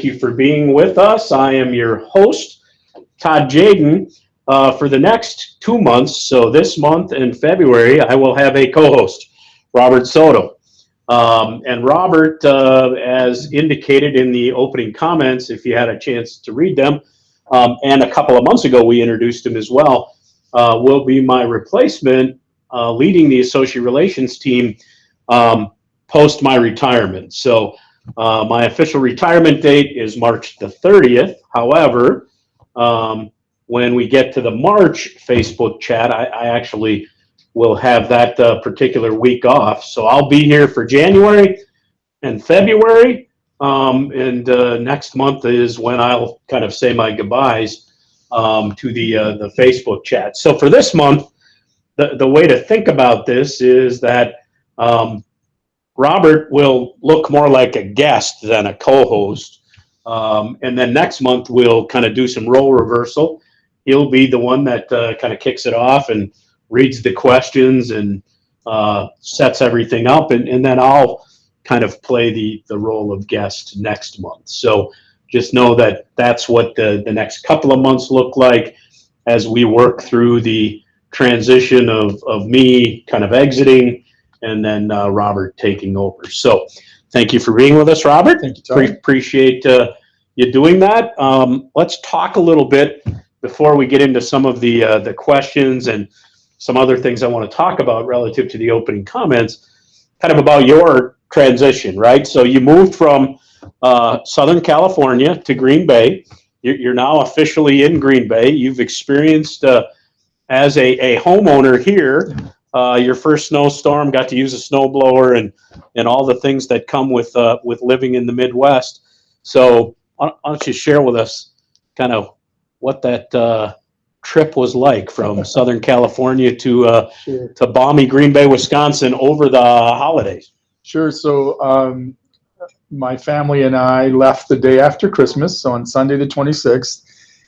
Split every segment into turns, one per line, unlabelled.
you for being with us. I am your host, Todd Jaden. For the next 2 months, so this month and February, I will have a co-host, Robert Soto. And Robert, as indicated in the opening comments, if you had a chance to read them, and a couple of months ago we introduced him as well, will be my replacement leading the associate relations team post my retirement. So my official retirement date is March the 30th. However, when we get to the March Facebook chat, I actually will have that particular week off. So I'll be here for January and February. And next month is when I'll kind of say my goodbyes to the Facebook chat. So for this month, the way to think about this is that Robert will look more like a guest than a co-host. And then next month, we'll kind of do some role reversal. He'll be the one that kind of kicks it off and reads the questions and sets everything up. And then I'll kind of play the role of guest next month. So just know that that's what the next couple of months look like as we work through the transition of me kind of exiting and then Robert taking over. So thank you for being with us, Robert.
Thank you, Tom.
Appreciate you doing that. Let's talk a little bit before we get into some of the questions and some other things I want to talk about relative to the opening comments, kind of about your transition, right? So you moved from Southern California to Green Bay. You're now officially in Green Bay. You've experienced as a homeowner here, your first snowstorm, got to use a snowblower and all the things that come with living in the Midwest. So why don't you share with us kind of what that trip was like from Southern California to balmy Green Bay, Wisconsin over the holidays?
Sure. So my family and I left the day after Christmas, so on Sunday the 26th.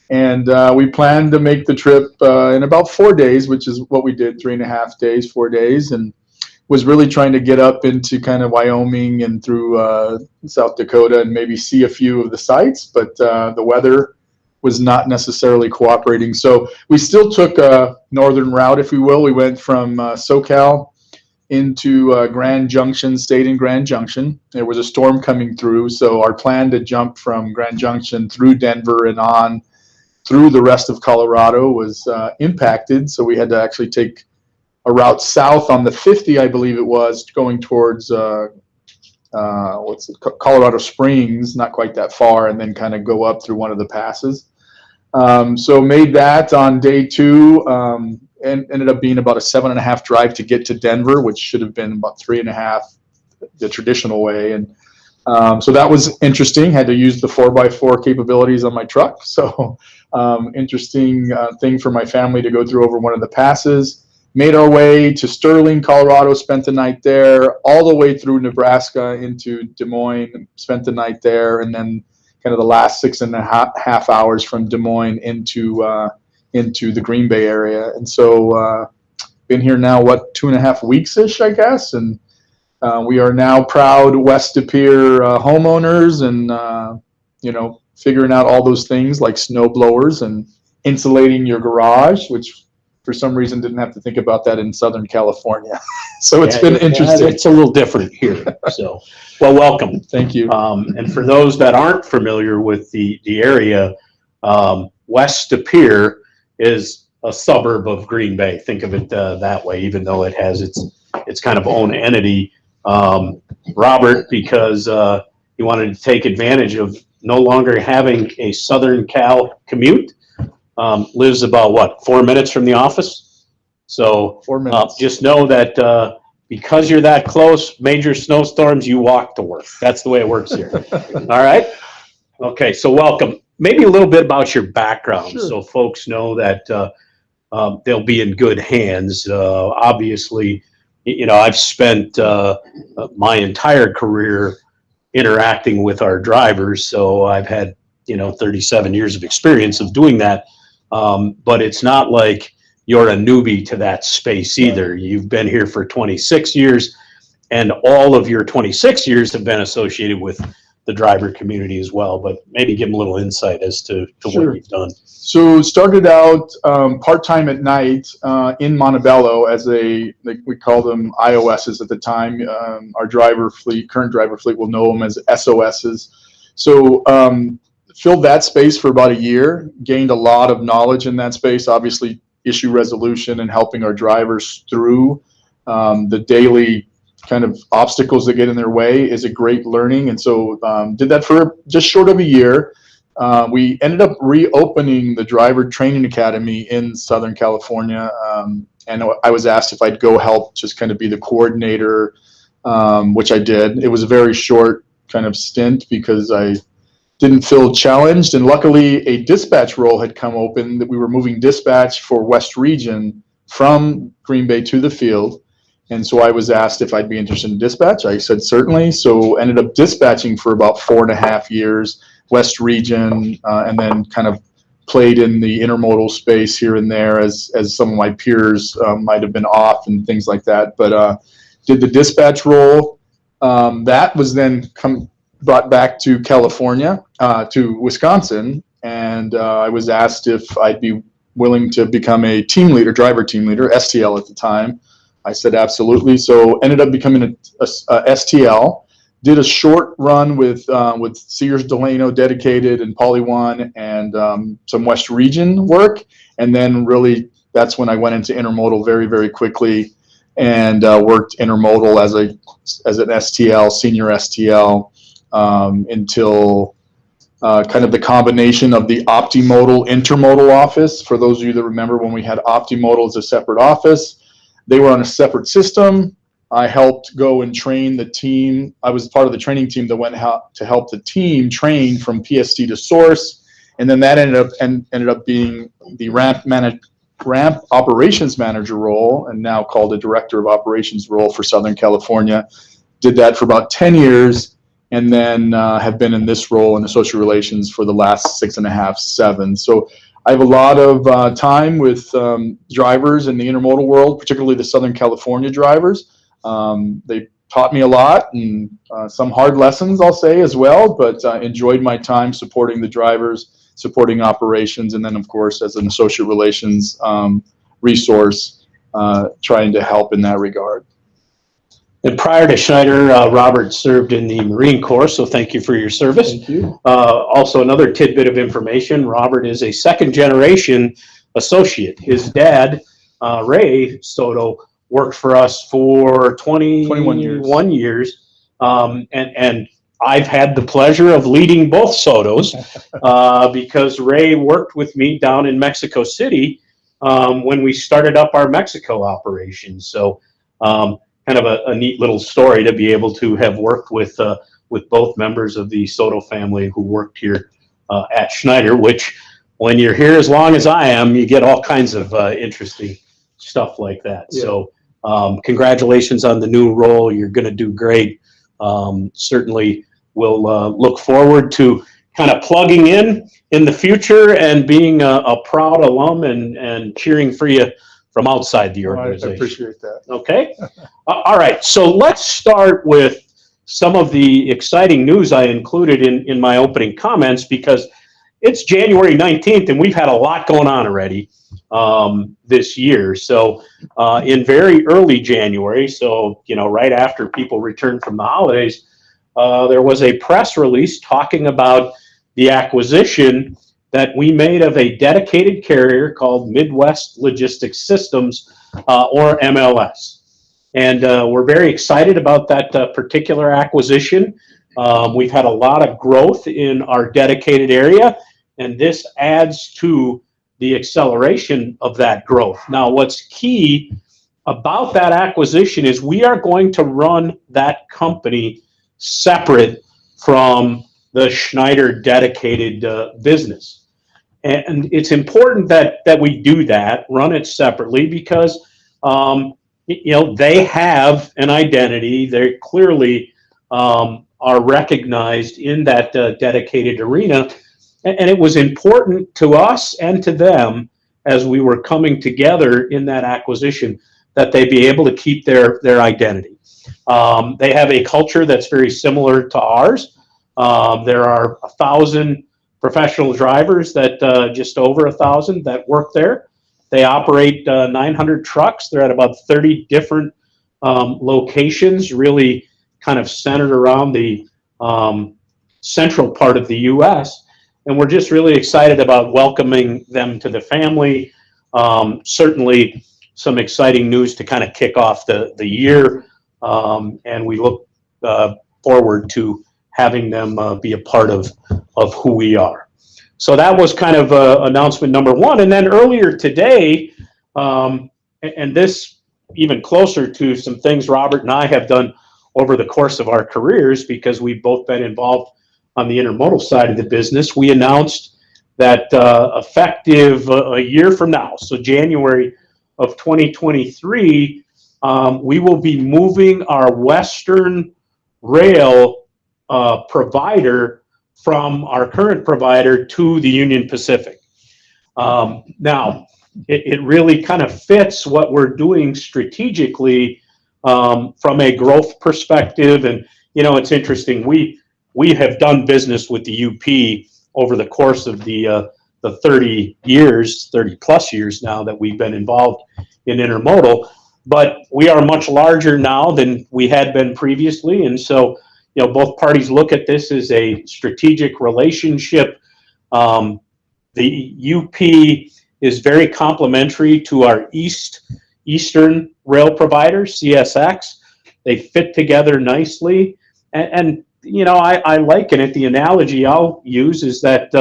And we planned to make the trip in about 4 days, which is what we did, 3.5 days, 4 days, and was really trying to get up into kind of Wyoming and through South Dakota and maybe see a few of the sites, but the weather was not necessarily cooperating. So we still took a northern route, if you will. We went from SoCal into Grand Junction, stayed in Grand Junction. There was a storm coming through, so our plan to jump from Grand Junction through Denver and on through the rest of Colorado was impacted, so we had to actually take a route south on the 50, I believe it was, going towards Colorado Springs, not quite that far, and then kind of go up through one of the passes. So made that on day 2, and ended up being about a 7.5 drive to get to Denver, which should have been about 3.5 the traditional way. And so that was interesting. Had to use the 4x4 capabilities on my truck. So interesting thing for my family to go through over one of the passes. Made our way to Sterling, Colorado, spent the night there, all the way through Nebraska into Des Moines, spent the night there, and then kind of the last 6.5 hours from Des Moines into the Green Bay area. And so been here now, 2.5 weeks-ish, I guess, and we are now proud West De Pere homeowners, and figuring out all those things like snow blowers and insulating your garage, which for some reason didn't have to think about that in Southern California. So it's been interesting.
It's a little different here. So, well, welcome.
Thank you.
And for those that aren't familiar with the area, West De Pere is a suburb of Green Bay. Think of it that way, even though it has its kind of own entity. Robert, because he wanted to take advantage of no longer having a Southern Cal commute, lives about 4 minutes from the office. So
4 minutes.
Just know that because you're that close, major snowstorms, you walk to work. That's the way it works here. All right. Okay. So welcome. Maybe a little bit about your background,
Sure.
So folks know that they'll be in good hands. Obviously, I've spent my entire career interacting with our drivers, so I've had 37 years of experience of doing that. But it's not like you're a newbie to that space either. You've been here for 26 years, and all of your 26 years have been associated with the driver community as well, but maybe give them a little insight as to
Sure.
what you've done.
So started out part-time at night in Montebello as we call them IOSs at the time. Our current driver fleet will know them as SOSs. So filled that space for about a year, gained a lot of knowledge in that space, obviously issue resolution and helping our drivers through the daily kind of obstacles that get in their way is a great learning. And so did that for just short of a year. We ended up reopening the driver training academy in Southern California. And I was asked if I'd go help just kind of be the coordinator, which I did. It was a very short kind of stint because I didn't feel challenged. And luckily a dispatch role had come open that we were moving dispatch for West Region from Green Bay to the field. And so I was asked if I'd be interested in dispatch. I said certainly. So ended up dispatching for about 4.5 years, West Region, and then kind of played in the intermodal space here and there as some of my peers might have been off and things like that. But did the dispatch role. That was then brought back to California, to Wisconsin, and I was asked if I'd be willing to become a team leader, driver team leader, STL at the time. I said absolutely. So ended up becoming a STL. Did a short run with Sears Delano Dedicated and Poly One and some West Region work, and then really that's when I went into intermodal very, very quickly and worked intermodal as an STL, senior STL, until kind of the combination of the Optimodal intermodal office. For those of you that remember when we had Optimodal as a separate office, they were on a separate system. I helped go and train the team. I was part of the training team that went to help the team train from PST to source, and then that ended up being the ramp operations manager role, and now called a director of operations role for Southern California. Did that for about 10 years, and then have been in this role in associate relations for the last 6.5, 7. So I have a lot of time with drivers in the intermodal world, particularly the Southern California drivers. They taught me a lot, and some hard lessons, I'll say, as well, but enjoyed my time supporting the drivers, supporting operations, and then, of course, as an associate relations resource, trying to help in that regard.
And prior to Schneider, Robert served in the Marine Corps, so thank you for your service.
Thank you.
Also, another tidbit of information, Robert is a second-generation associate. His dad, Ray Soto, worked for us for 21 years. And I've had the pleasure of leading both Sotos because Ray worked with me down in Mexico City when we started up our Mexico operations. So kind of a neat little story to be able to have worked with both members of the Soto family who worked here at Schneider, which when you're here as long as I am, you get all kinds of interesting stuff like that. Yeah. So congratulations on the new role. You're going to do great. Certainly we'll look forward to kind of plugging in the future and being a proud alum and cheering for you from outside the organization.
I appreciate that.
Okay. All right. So let's start with some of the exciting news I included in my opening comments, because it's January 19th and we've had a lot going on already this year. So in very early January, so right after people returned from the holidays, there was a press release talking about the acquisition that we made of a dedicated carrier called Midwest Logistics Systems, or MLS. And we're very excited about that particular acquisition. We've had a lot of growth in our dedicated area, and this adds to the acceleration of that growth. Now, what's key about that acquisition is we are going to run that company separate from the Schneider dedicated business. And it's important that we do that, run it separately, because they have an identity. They clearly are recognized in that dedicated arena. And it was important to us and to them as we were coming together in that acquisition that they be able to keep their identity. They have a culture that's very similar to ours. There are 1,000 professional drivers that just over 1,000 that work there. They operate 900 trucks. They're at about 30 different locations, really kind of centered around the central part of the U.S. And we're just really excited about welcoming them to the family. Certainly some exciting news to kind of kick off the year. And we look forward to having them be a part of who we are. So that was kind of announcement number one. And then earlier today, and this even closer to some things Robert and I have done over the course of our careers, because we've both been involved on the intermodal side of the business, we announced that effective a year from now, so January of 2023, we will be moving our Western rail provider from our current provider to the Union Pacific. Now, it really kind of fits what we're doing strategically from a growth perspective. And, you know, it's interesting. We have done business with the UP over the course of the 30 plus years now that we've been involved in intermodal. But we are much larger now than we had been previously. And so, you know, both parties look at this as a strategic relationship. The UP is very complementary to our Eastern rail provider, CSX. They fit together nicely. And you know, I liken it, the analogy I'll use is that,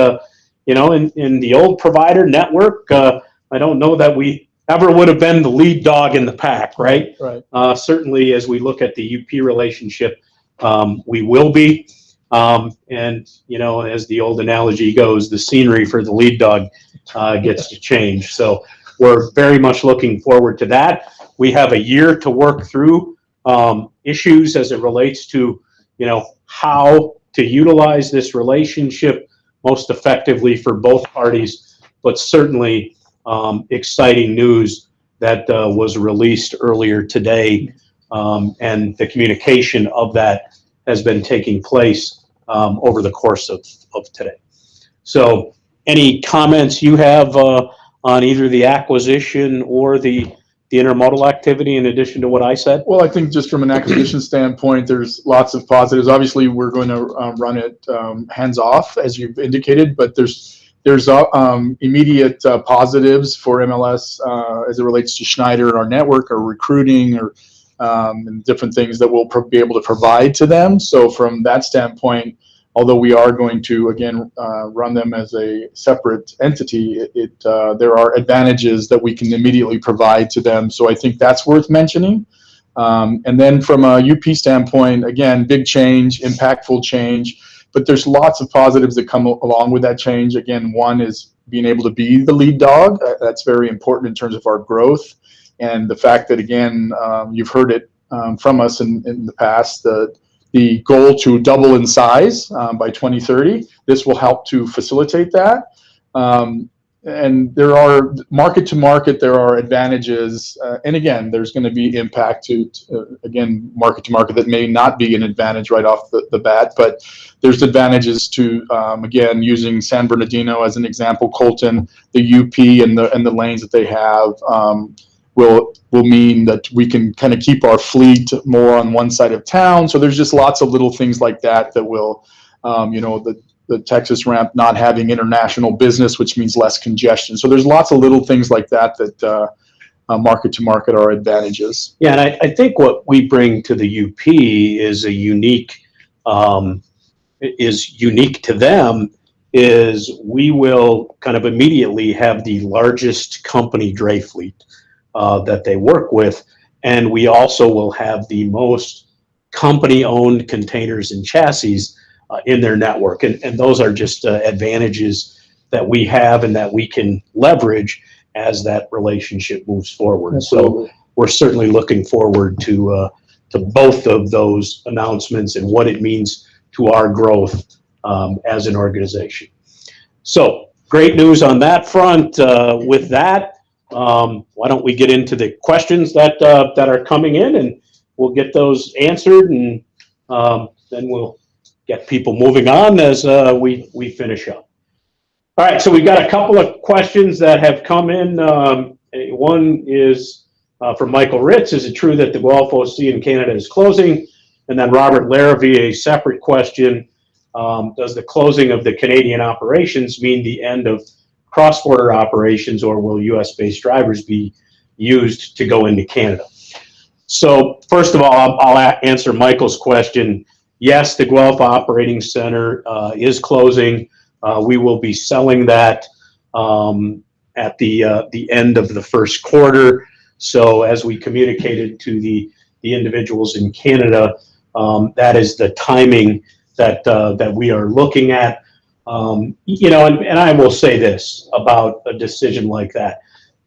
you know, in the old provider network, I don't know that we ever would have been the lead dog in the pack, right?
Right.
Certainly as we look at the UP relationship, we will be. And, you know, as the old analogy goes, the scenery for the lead dog gets to change. So we're very much looking forward to that. We have a year to work through issues as it relates to, you know, how to utilize this relationship most effectively for both parties, but certainly exciting news that was released earlier today, and the communication of that has been taking place over the course of today. So any comments you have on either the acquisition or the intermodal activity in addition to what I said?
Well, I think just from an acquisition standpoint, there's lots of positives. Obviously, we're going to run it hands off, as you've indicated, but there's immediate positives for MLS as it relates to Schneider and our network, or recruiting, or and different things that we'll be able to provide to them. So from that standpoint, although we are going to, again, run them as a separate entity, there are advantages that we can immediately provide to them. So I think that's worth mentioning. And then from a UP standpoint, again, big change, impactful change, but there's lots of positives that come along with that change. Again, one is being able to be the lead dog. That's very important in terms of our growth. And the fact that, again, you've heard it from us in the past, the goal to double in size by 2030. This will help to facilitate that. And there are market to market, there are advantages. And again, there's going to be impact to again, market to market that may not be an advantage right off the bat, but there's advantages to, again, using San Bernardino as an example, Colton, the UP and the lanes that they have, will mean that we can kind of keep our fleet more on one side of town. So there's just lots of little things like that that will, you know, the Texas ramp not having international business, which means less congestion. So there's lots of little things like that that market to market are advantages.
Yeah, and I think what we bring to the UP is unique to them, is we will kind of immediately have the largest company dray fleet that they work with, and we also will have the most company-owned containers and chassis in their network, and those are just advantages that we have and that we can leverage as that relationship moves forward.
Absolutely.
So we're certainly looking forward to both of those announcements and what it means to our growth as an organization. So great news on that front. With that, why don't we get into the questions that are coming in, and we'll get those answered, and then we'll get people moving on as we finish up. All right, so we've got a couple of questions that have come in. One is from Michael Ritz. Is it true that the Guelph OC in Canada is closing? And then Robert Larrabee, a separate question. Does the closing of the Canadian operations mean the end of cross-border operations, or will U.S.-based drivers be used to go into Canada? So first of all, I'll answer Michael's question. Yes, the Guelph Operating Center is closing. We will be selling that at the end of the first quarter. So as we communicated to the individuals in Canada, that is the timing that we are looking at. You know, and I will say this about a decision like that.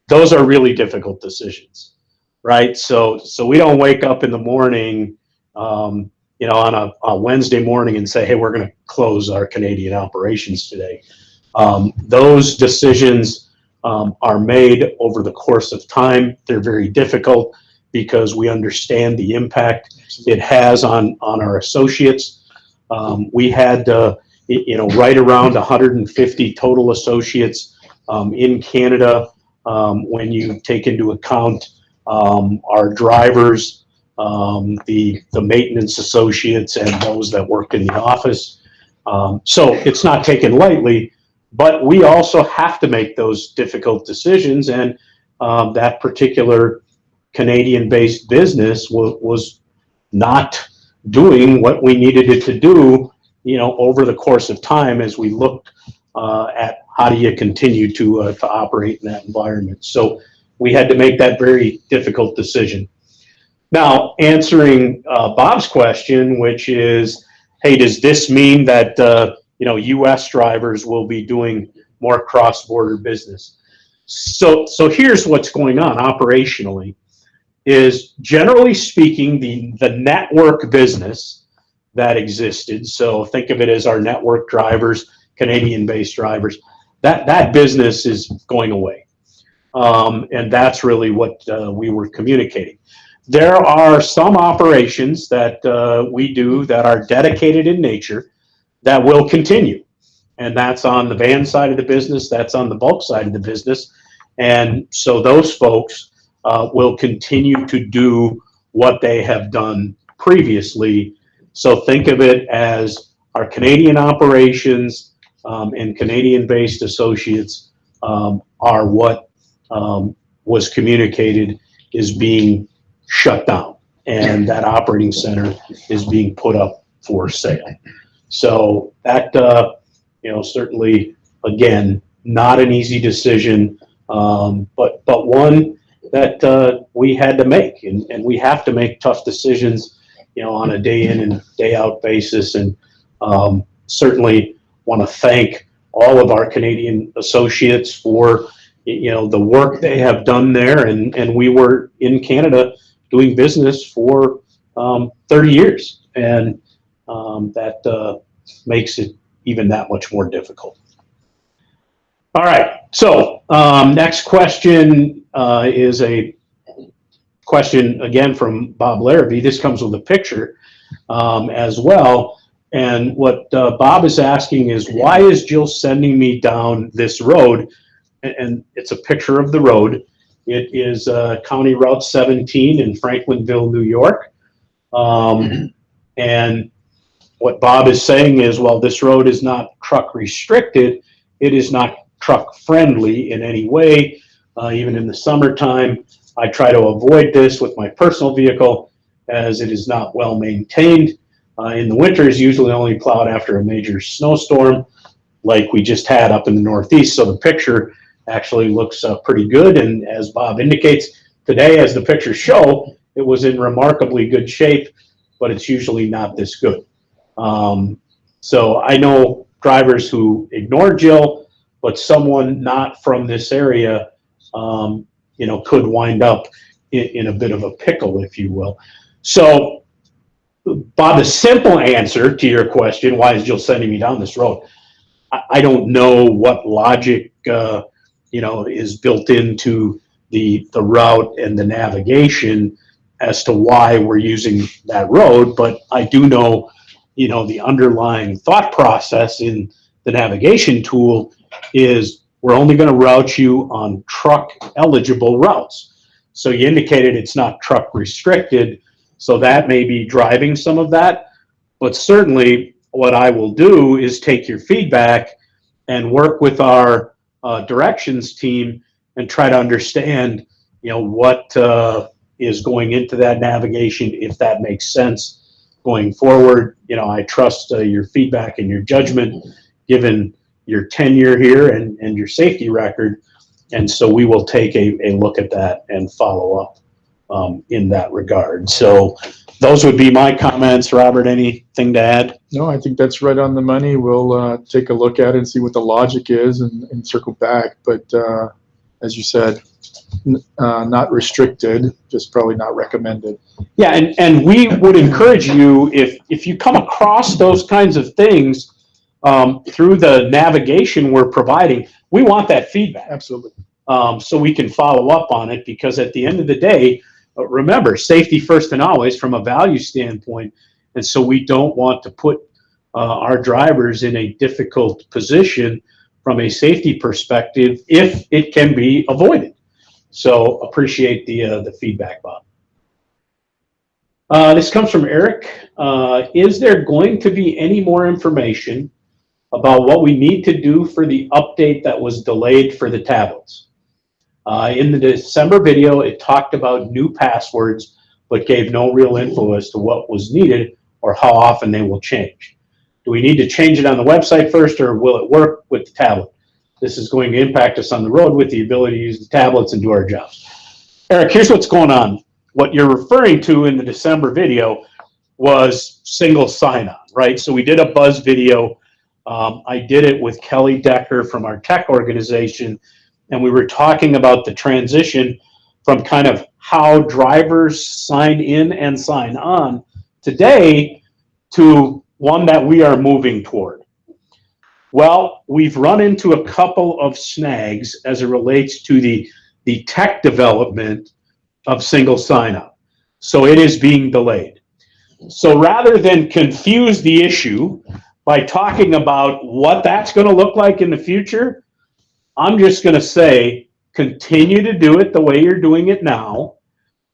Those are really difficult decisions, right? So we don't wake up in the morning, you know, on a Wednesday morning and say, hey, we're going to close our Canadian operations today. Those decisions are made over the course of time. They're very difficult because we understand the impact it has on our associates. We had, you know, right around 150 total associates in Canada when you take into account our drivers, the maintenance associates, and those that work in the office. So it's not taken lightly, but we also have to make those difficult decisions, and that particular Canadian-based business was not doing what we needed it to do, you know, over the course of time as we looked at how do you continue to operate in that environment. So we had to make that very difficult decision. Now, answering Bob's question, which is, hey, does this mean that you know, U.S. drivers will be doing more cross-border business? So here's what's going on operationally. Is generally speaking, the network business that existed, so think of it as our network drivers, Canadian-based drivers, that business is going away. And that's really what we were communicating. There are some operations that we do that are dedicated in nature that will continue. And that's on the van side of the business, that's on the bulk side of the business. And so those folks will continue to do what they have done previously. So think of it as our Canadian operations and Canadian-based associates are what was communicated is being shut down, and that operating center is being put up for sale. So that, you know, certainly, again, not an easy decision, but one that we had to make, and we have to make tough decisions, you know, on a day in and day out basis. And certainly want to thank all of our Canadian associates for, you know, the work they have done there. And we were in Canada doing business for 30 years, and that makes it even that much more difficult. All right, so next question is a question again from Bob Larrabee. This comes with a picture as well. And what Bob is asking is, why is Jill sending me down this road? And it's a picture of the road. It is County Route 17 in Franklinville, New York. And what Bob is saying is, well, this road is not truck restricted. It is not truck friendly in any way. Even in the summertime, I try to avoid this with my personal vehicle as it is not well maintained. In the winters, usually only plowed after a major snowstorm like we just had up in the Northeast. So the picture actually looks pretty good. And as Bob indicates, today, as the pictures show, it was in remarkably good shape, but it's usually not this good. So I know drivers who ignore Jill, but someone not from this area, you know, could wind up in a bit of a pickle, if you will. So, Bob, the simple answer to your question, why is Jill sending me down this road? I don't know what logic, you know, is built into the route and the navigation as to why we're using that road, but I do know the underlying thought process in the navigation tool is we're only going to route you on truck eligible routes. So you indicated it's not truck restricted, so that may be driving some of that. But certainly what I will do is take your feedback and work with our directions team and try to understand, what is going into that navigation, if that makes sense going forward. I trust your feedback and your judgment given your tenure here and your safety record. And so we will take a look at that and follow up in that regard. So those would be my comments. Robert, anything to add?
No, I think that's right on the money. We'll take a look at it and see what the logic is and circle back. But as you said, not restricted, just probably not recommended.
Yeah, and we would encourage you, if you come across those kinds of things through the navigation we're providing, we want that feedback.
Absolutely.
So we can follow up on it, because at the end of the day, remember, safety first and always from a value standpoint. And so we don't want to put our drivers in a difficult position from a safety perspective if it can be avoided. So appreciate the feedback, Bob. This comes from Eric. Is there going to be any more information about what we need to do for the update that was delayed for the tablets? In the December video, it talked about new passwords, but gave no real info as to what was needed or how often they will change. Do we need to change it on the website first, or will it work with the tablet? This is going to impact us on the road with the ability to use the tablets and do our jobs. Eric, here's what's going on. What you're referring to in the December video was single sign-on, right? So we did a buzz video. I did it with Kelly Decker from our tech organization, and we were talking about the transition from kind of how drivers sign in and sign on today to one that we are moving toward. Well, we've run into a couple of snags as it relates to the tech development of single sign-on. So it is being delayed. So rather than confuse the issue by talking about what that's going to look like in the future, I'm just going to say, continue to do it the way you're doing it now.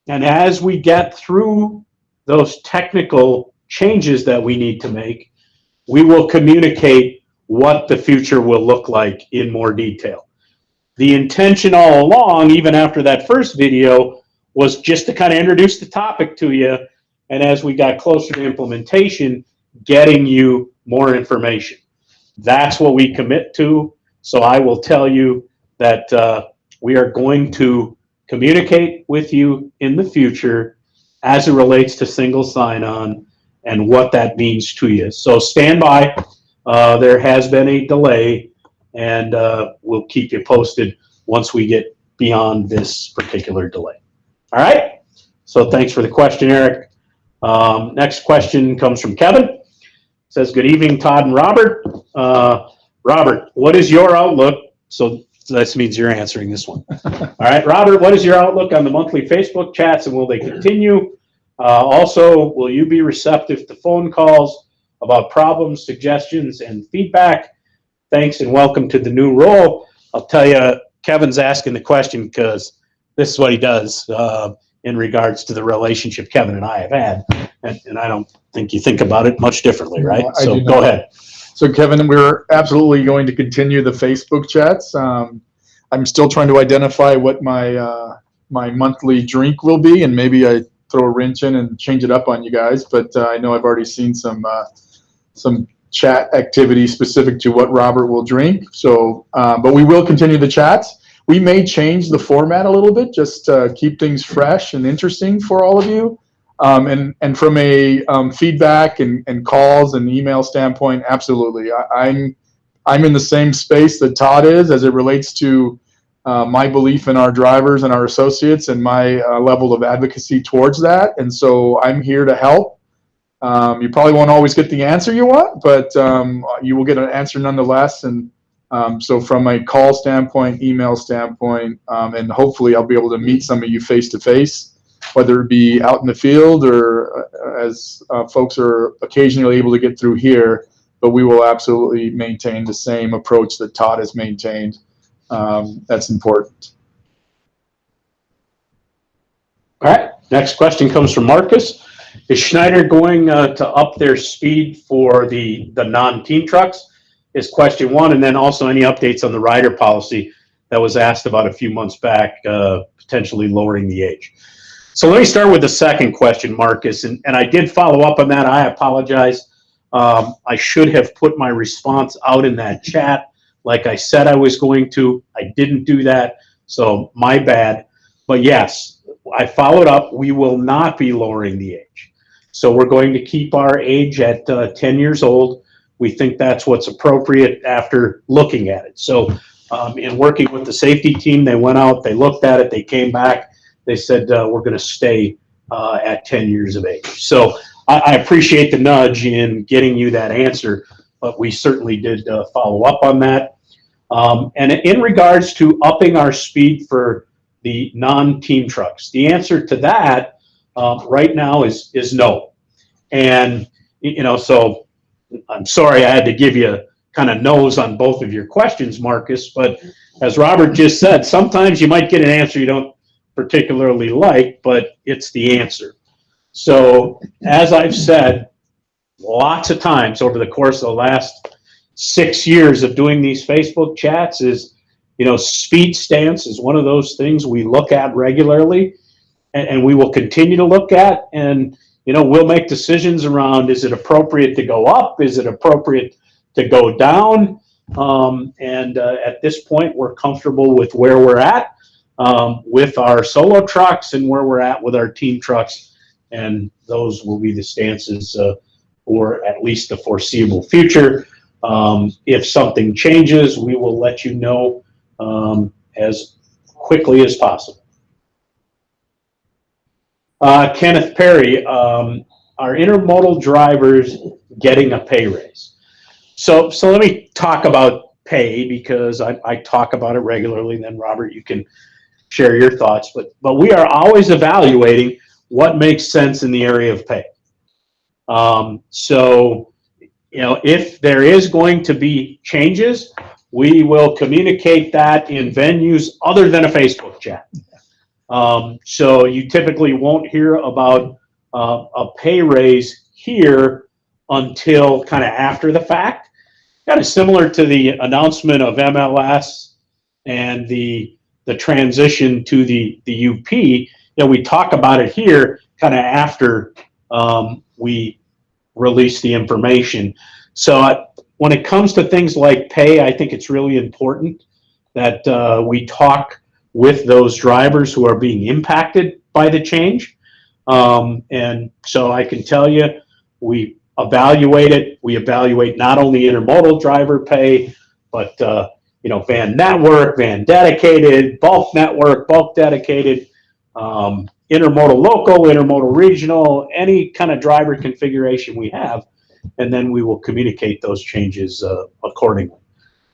And as we get through those technical changes that we need to make, we will communicate what the future will look like in more detail. The intention all along, even after that first video, was just to kind of introduce the topic to you. And as we got closer to implementation, getting you more information. That's what we commit to. So I will tell you that we are going to communicate with you in the future as it relates to single sign-on and what that means to you. So stand by. There has been a delay, and we'll keep you posted once we get beyond this particular delay. All right? So thanks for the question, Eric. Next question comes from Kevin. It says, good evening, Todd and Robert. Robert, what is your outlook? So this means you're answering this one. All right, Robert, what is your outlook on the monthly Facebook chats, and will they continue? Also, will you be receptive to phone calls about problems, suggestions, and feedback? Thanks, and welcome to the new role. I'll tell you, Kevin's asking the question because this is what he does in regards to the relationship Kevin and I have had. And I don't think you think about it much differently, right?
No,
so go ahead.
So Kevin, we're absolutely going to continue the Facebook chats. I'm still trying to identify what my my monthly drink will be, and maybe I throw a wrench in and change it up on you guys. But I know I've already seen some chat activity specific to what Robert will drink. So, but we will continue the chats. We may change the format a little bit just to keep things fresh and interesting for all of you. And from a feedback and calls and email standpoint, absolutely. I'm in the same space that Todd is as it relates to my belief in our drivers and our associates and my level of advocacy towards that. And so I'm here to help. You probably won't always get the answer you want, but you will get an answer nonetheless. And so from a call standpoint, email standpoint, and hopefully I'll be able to meet some of you face to face. whether it be out in the field or as folks are occasionally able to get through here. But we will absolutely maintain the same approach that Todd has maintained. That's important.
All right, next question comes from Marcus. Is Schneider going to up their speed for the non-team trucks? Is question one, and then also any updates on the rider policy that was asked about a few months back, potentially lowering the age. So let me start with the second question, Marcus, and I did follow up on that. I apologize. I should have put my response out in that chat like I said I was going to. I didn't do that, so my bad. But yes, I followed up. We will not be lowering the age. So we're going to keep our age at 10 years old. We think that's what's appropriate after looking at it. So in working with the safety team, they went out, they looked at it, they came back, they said, we're going to stay at 10 years of age. So I appreciate the nudge in getting you that answer, but we certainly did follow up on that. And in regards to upping our speed for the non-team trucks, the answer to that right now is no. And, you know, so I'm sorry I had to give you kind of no's on both of your questions, Marcus, but as Robert just said, sometimes you might get an answer you don't particularly like, but it's the answer. So as I've said lots of times over the course of the last 6 years of doing these Facebook chats is, you know, speed stance is one of those things we look at regularly and we will continue to look at, and you know, we'll make decisions around, is it appropriate to go up? Is it appropriate to go down? At this point, we're comfortable with where we're at with our solo trucks and where we're at with our team trucks. And those will be the stances for at least the foreseeable future. If something changes, we will let you know as quickly as possible. Kenneth Perry, are intermodal drivers getting a pay raise? So let me talk about pay, because I talk about it regularly, and then Robert, you can share your thoughts, but we are always evaluating what makes sense in the area of pay. So, you know, if there is going to be changes, we will communicate that in venues other than a Facebook chat. So you typically won't hear about a pay raise here until kind of after the fact. Kind of similar to the announcement of MLS and the transition to the UP. You know, we talk about it here kind of after we release the information. So when it comes to things like pay, I think it's really important that we talk with those drivers who are being impacted by the change. And so I can tell you, we evaluate it. We evaluate not only intermodal driver pay, but you know, van network, van dedicated, bulk network, bulk dedicated, intermodal local, intermodal regional, any kind of driver configuration we have, and then we will communicate those changes accordingly.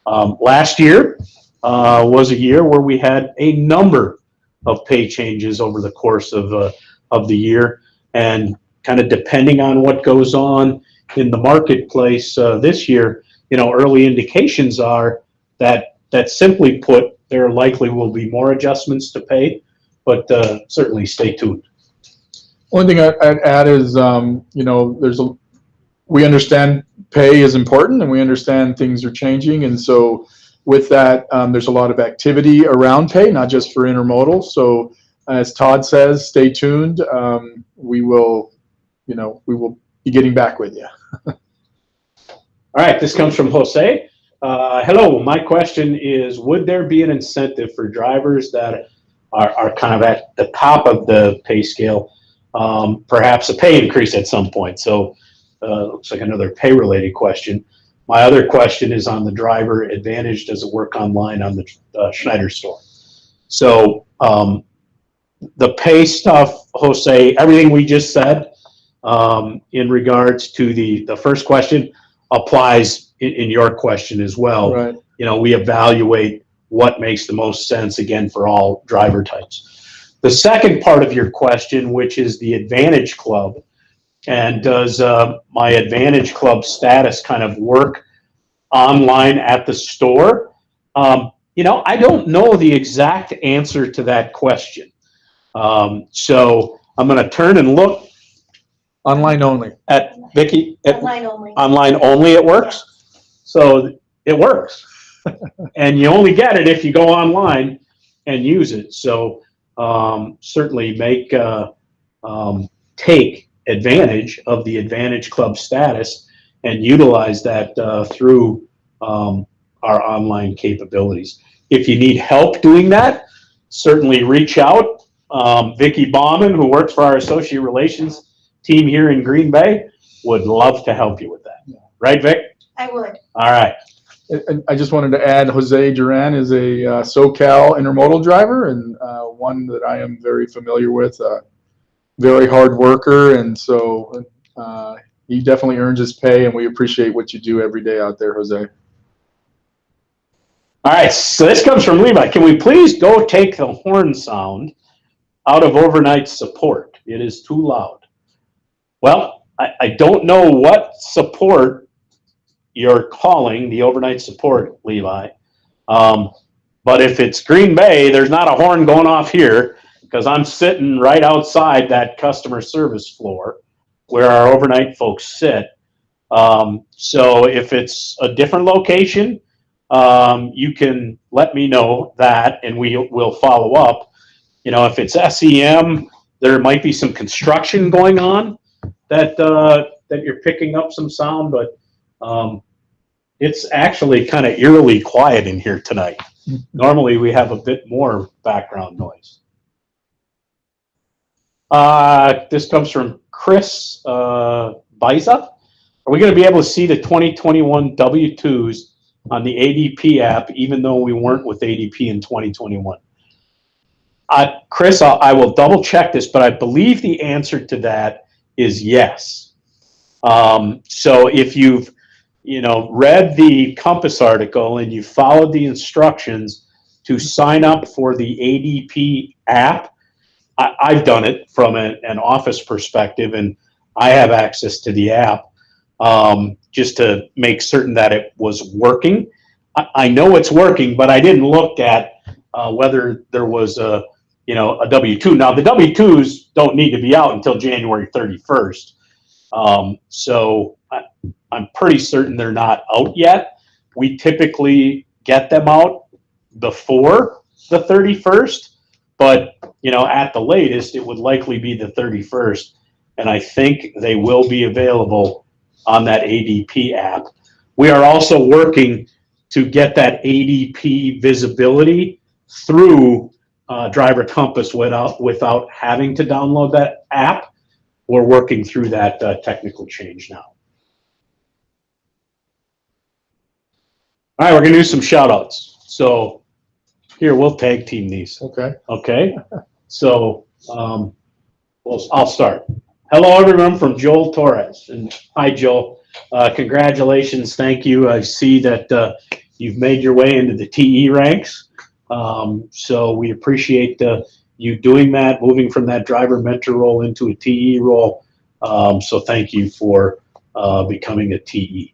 Last year was a year where we had a number of pay changes over the course of the year, and kind of depending on what goes on in the marketplace this year, you know, early indications are that simply put, there likely will be more adjustments to pay, but certainly stay tuned.
One thing I'd add is, you know, we understand pay is important, and we understand things are changing, and so with that, there's a lot of activity around pay, not just for intermodal. So as Todd says, stay tuned. We will be getting back with you.
All right, this comes from Jose. Hello, my question is, would there be an incentive for drivers that are kind of at the top of the pay scale, perhaps a pay increase at some point? So looks like another pay-related question. My other question is on the driver advantage. Does it work online on the Schneider store? So the pay stuff, Jose, everything we just said in regards to the first question applies in your question as well.
Right.
You know, we evaluate what makes the most sense, again, for all driver types. The second part of your question, which is the Advantage Club, and does my Advantage Club status kind of work online at the store? I don't know the exact answer to that question. So I'm going to turn and look
Online only.
at Vicki.
Online only.
Online only it works? So it works. And you only get it if you go online and use it. So certainly take advantage of the Advantage Club status and utilize that through our online capabilities. If you need help doing that, certainly reach out. Vicki Bauman, who works for our associate relations team here in Green Bay, would love to help you with that. Right, Vic?
I would.
All right.
And I just wanted to add, Jose Duran is a SoCal intermodal driver, and one that I am very familiar with, very hard worker, and so he definitely earns his pay, and we appreciate what you do every day out there, Jose.
All right, so this comes from Levi. Can we please go take the horn sound out of overnight support? It is too loud. Well, I don't know what support you're calling the overnight support, Levi. But if it's Green Bay, there's not a horn going off here because I'm sitting right outside that customer service floor where our overnight folks sit. So if it's a different location, you can let me know that and we'll follow up. If it's SEM, there might be some construction going on that you're picking up some sound, but it's actually kind of eerily quiet in here tonight. Normally we have a bit more background noise. This comes from Chris Biza. Are we going to be able to see the 2021 W-2s on the ADP app, even though we weren't with ADP in 2021? Chris, I will double check this, but I believe the answer to that is yes. So if you've read the Compass article and you followed the instructions to sign up for the ADP app, I've done it from an office perspective, and I have access to the app just to make certain that it was working. I know it's working, but I didn't look at whether there was a W-2. Now, the W-2s don't need to be out until January 31st. So I'm pretty certain they're not out yet. We typically get them out before the 31st, but at the latest, it would likely be the 31st. And I think they will be available on that ADP app. We are also working to get that ADP visibility through Driver Compass without having to download that app. We're working through that technical change now. All right, we're going to do some shout outs. So here, we'll tag team these. Okay. So I'll start. Hello, everyone, from Joel Torres. And hi, Joel. Congratulations. Thank you. I see that you've made your way into the TE ranks. So we appreciate you doing that, moving from that driver mentor role into a TE role. So thank you for becoming a TE.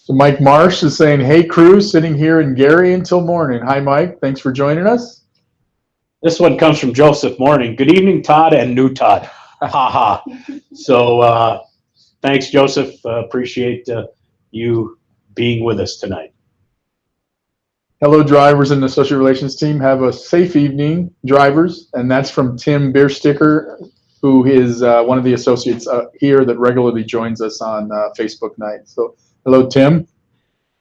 So Mike Marsh is saying, hey, crew, sitting here in Gary until morning. Hi, Mike. Thanks for joining us.
This one comes from Joseph Morning. Good evening, Todd and new Todd. Ha ha. So thanks, Joseph. Appreciate you being with us tonight.
Hello, drivers and associate relations team. Have a safe evening, drivers. And that's from Tim Beersticker, who is one of the associates here that regularly joins us on Facebook night. So hello, Tim.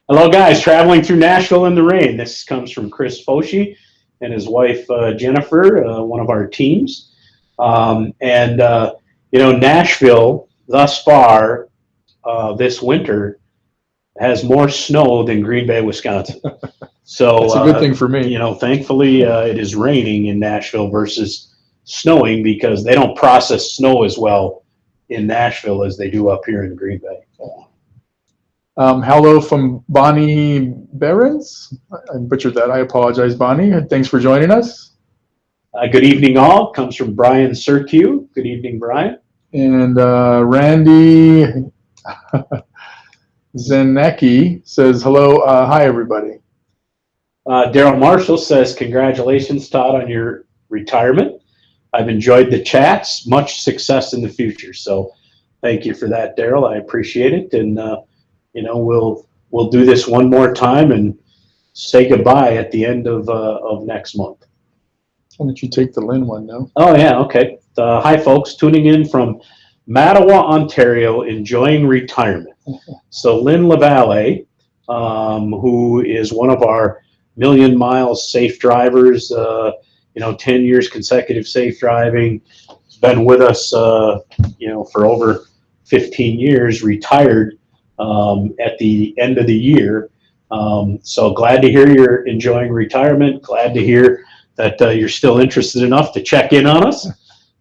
Hello, guys. Traveling through Nashville in the rain. This comes from Chris Foshi and his wife, Jennifer, one of our teams. Nashville thus far this winter has more snow than Green Bay, Wisconsin. So
that's a good thing for me.
Thankfully it is raining in Nashville versus snowing because they don't process snow as well in Nashville as they do up here in Green Bay.
Hello from Bonnie Behrens. I butchered that. I apologize, Bonnie. Thanks for joining us.
Good evening, all. Comes from Brian Sirkew. Good evening, Brian.
And Randy Zenecki says, hello, hi, everybody.
Daryl Marshall says, congratulations, Todd, on your retirement. I've enjoyed the chats. Much success in the future. So thank you for that, Daryl. I appreciate it. And, we'll do this one more time and say goodbye at the end of next month.
Why don't you take the Lynn one, no?
Oh, yeah, okay. Hi, folks. Tuning in from Mattawa, Ontario, enjoying retirement. So Lynn LaValle, who is one of our million miles safe drivers, 10 years consecutive safe driving, has been with us, for over 15 years, retired at the end of the year. So glad to hear you're enjoying retirement. Glad to hear that you're still interested enough to check in on us,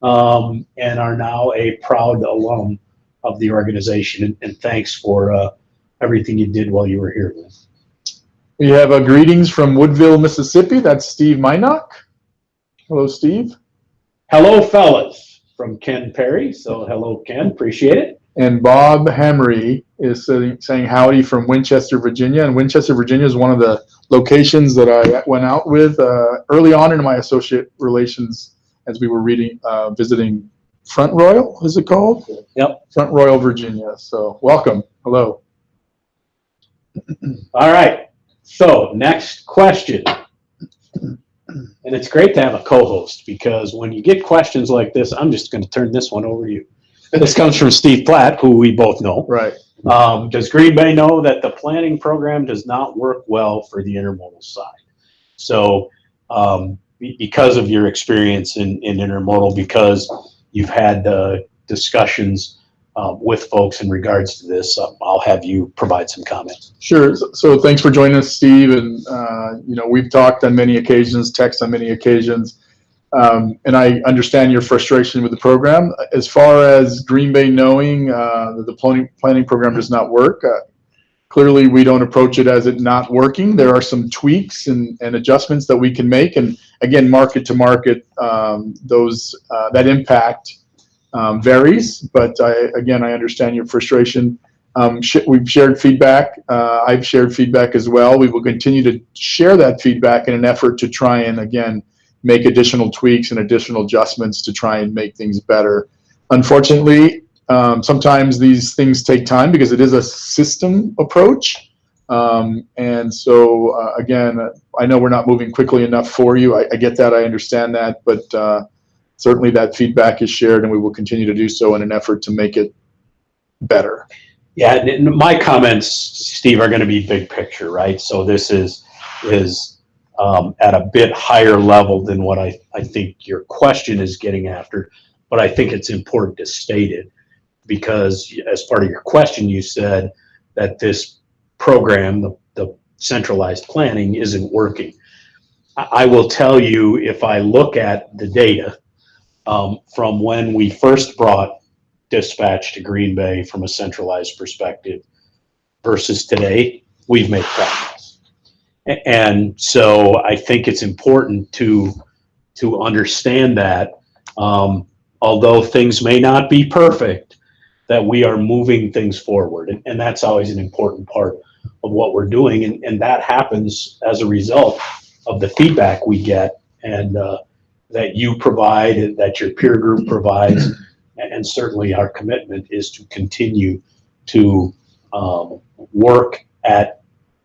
and are now a proud alum of the organization. And thanks for everything you did while you were here, Lynn.
We have greetings from Woodville, Mississippi. That's Steve Minock. Hello, Steve.
Hello, fellas, from Ken Perry. So hello, Ken. Appreciate it.
And Bob Hamry is saying howdy from Winchester, Virginia. And Winchester, Virginia is one of the locations that I went out with early on in my associate relations as we were visiting Front Royal, is it called?
Yep.
Front Royal, Virginia. So welcome. Hello.
All right. So next question. And it's great to have a co-host, because when you get questions like this, I'm just going to turn this one over to you. This comes from Steve Platt, who we both know.
Right.
Does Green Bay know that the planning program does not work well for the intermodal side? So because of your experience in intermodal, because you've had discussions with folks in regards to this, I'll have you provide some comments.
Sure. So thanks for joining us, Steve. And, we've talked on many occasions, text on many occasions. And I understand your frustration with the program. As far as Green Bay knowing that the planning program does not work, clearly we don't approach it as it not working. There are some tweaks and adjustments that we can make. And again, market to market, that impact varies. But I understand your frustration. We've shared feedback. I've shared feedback as well. We will continue to share that feedback in an effort to try and, again, make additional tweaks and additional adjustments to try and make things better. Unfortunately, sometimes these things take time because it is a system approach. And so, again, I know we're not moving quickly enough for you. I get that. I understand that. But certainly that feedback is shared, and we will continue to do so in an effort to make it better.
Yeah, and my comments, Steve, are going to be big picture, right? So this is at a bit higher level than what I think your question is getting after, but I think it's important to state it, because as part of your question, you said that this program, the centralized planning, isn't working. I will tell you, if I look at the data from when we first brought dispatch to Green Bay from a centralized perspective versus today, we've made progress. And so I think it's important to understand that, although things may not be perfect, that we are moving things forward. And that's always an important part of what we're doing. And that happens as a result of the feedback we get, and that you provide, and that your peer group provides. And certainly our commitment is to continue to work at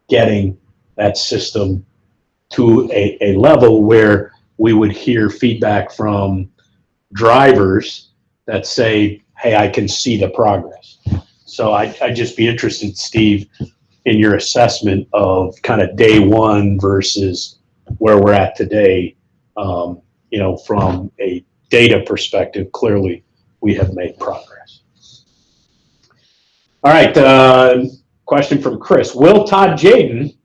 getting that system to a level where we would hear feedback from drivers that say, hey, I can see the progress. So I'd just be interested, Steve, in your assessment of kind of day one versus where we're at today. From a data perspective, clearly we have made progress. All right, question from Chris. Will Todd Jaden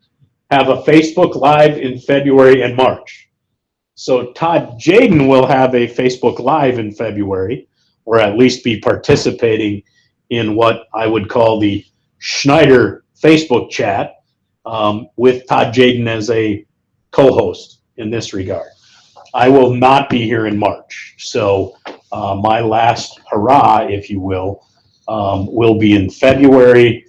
have a Facebook Live in February and March? So Todd Jaden will have a Facebook Live in February, or at least be participating in what I would call the Schneider Facebook chat, with Todd Jaden as a co-host in this regard. I will not be here in March. So my last hurrah, if you will be in February.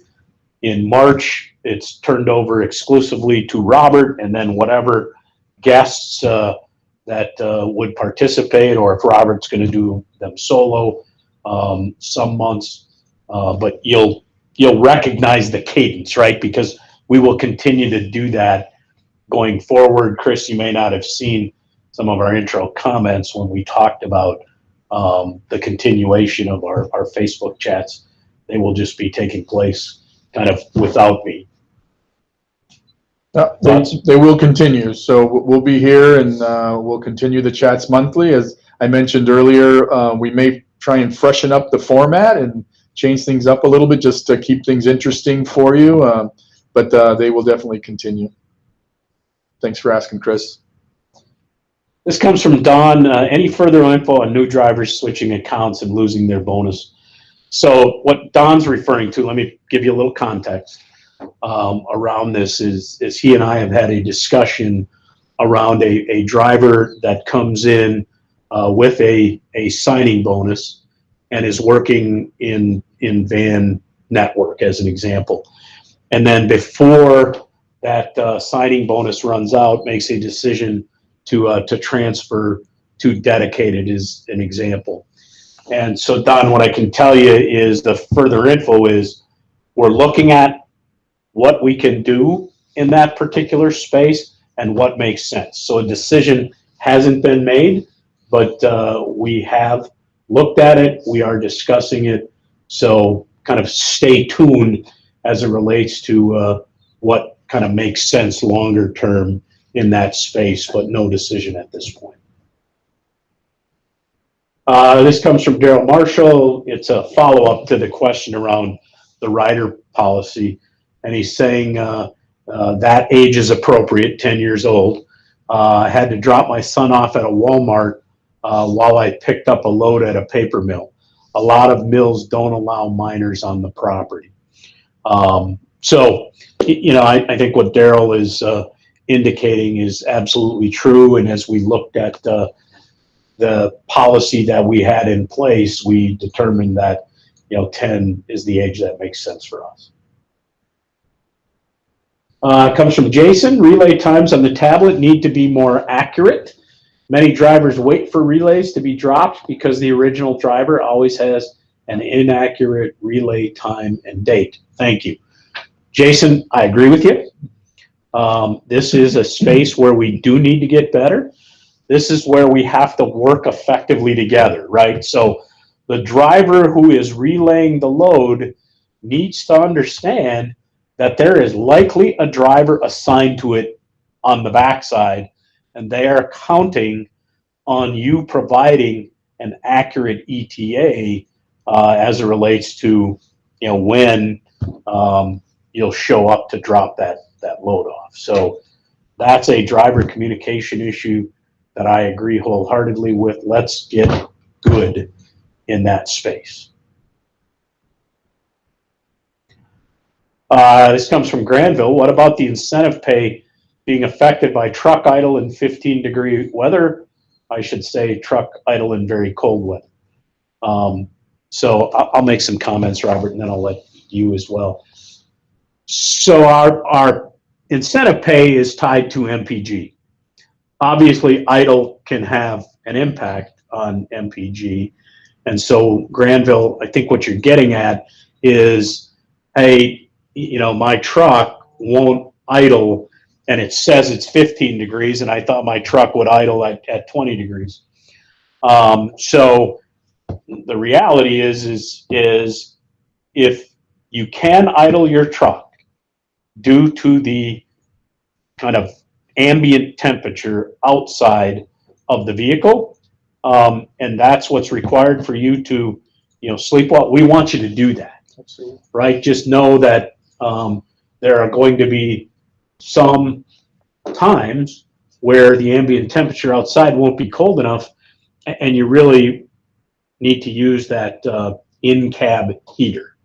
In March, it's turned over exclusively to Robert, and then whatever guests that would participate, or if Robert's going to do them solo some months. But you'll recognize the cadence, right? Because we will continue to do that going forward. Chris, you may not have seen some of our intro comments when we talked about the continuation of our Facebook chats. They will just be taking place kind of without me.
They will continue. So we'll be here, and we'll continue the chats monthly. As I mentioned earlier, we may try and freshen up the format and change things up a little bit just to keep things interesting for you. But they will definitely continue. Thanks for asking, Chris.
This comes from Don. Any further info on new drivers switching accounts and losing their bonus? So what Don's referring to, let me give you a little context around this, is he and I have had a discussion around a driver that comes in with a signing bonus and is working in van network, as an example. And then before that signing bonus runs out, makes a decision to transfer to dedicated, is an example. And so, Don, what I can tell you is the further info is we're looking at what we can do in that particular space and what makes sense. So a decision hasn't been made, but we have looked at it. We are discussing it. So kind of stay tuned as it relates to what kind of makes sense longer term in that space, but no decision at this point. This comes from Daryl Marshall. It's a follow-up to the question around the rider policy. And he's saying that age is appropriate, 10 years old. I had to drop my son off at a Walmart while I picked up a load at a paper mill. A lot of mills don't allow minors on the property. So, you know, I think what Daryl is indicating is absolutely true. And as we looked at the policy that we had in place, we determined that, you know, 10 is the age that makes sense for us. Comes from Jason. Relay times on the tablet need to be more accurate. Many drivers wait for relays to be dropped because the original driver always has an inaccurate relay time and date. Thank you. Jason, I agree with you. This is a space where we do need to get better. This is where we have to work effectively together, right? So the driver who is relaying the load needs to understand that there is likely a driver assigned to it on the backside, and they are counting on you providing an accurate ETA as it relates to, you know, when you'll show up to drop that load off. So that's a driver communication issue that I agree wholeheartedly with. Let's get good in that space. This comes from Granville. What about the incentive pay being affected by truck idle in 15-degree weather? I should say truck idle in very cold weather. So I'll make some comments, Robert, and then I'll let you as well. So our incentive pay is tied to MPG. Obviously, idle can have an impact on MPG. And so, Granville, I think what you're getting at is, hey, you know, my truck won't idle, and it says it's 15 degrees, and I thought my truck would idle at 20 degrees. So the reality is if you can idle your truck due to the kind of ambient temperature outside of the vehicle, and that's what's required for you to, you know, sleep well, we want you to do that. Absolutely. Right? Just know that there are going to be some times where the ambient temperature outside won't be cold enough, and you really need to use that in-cab heater.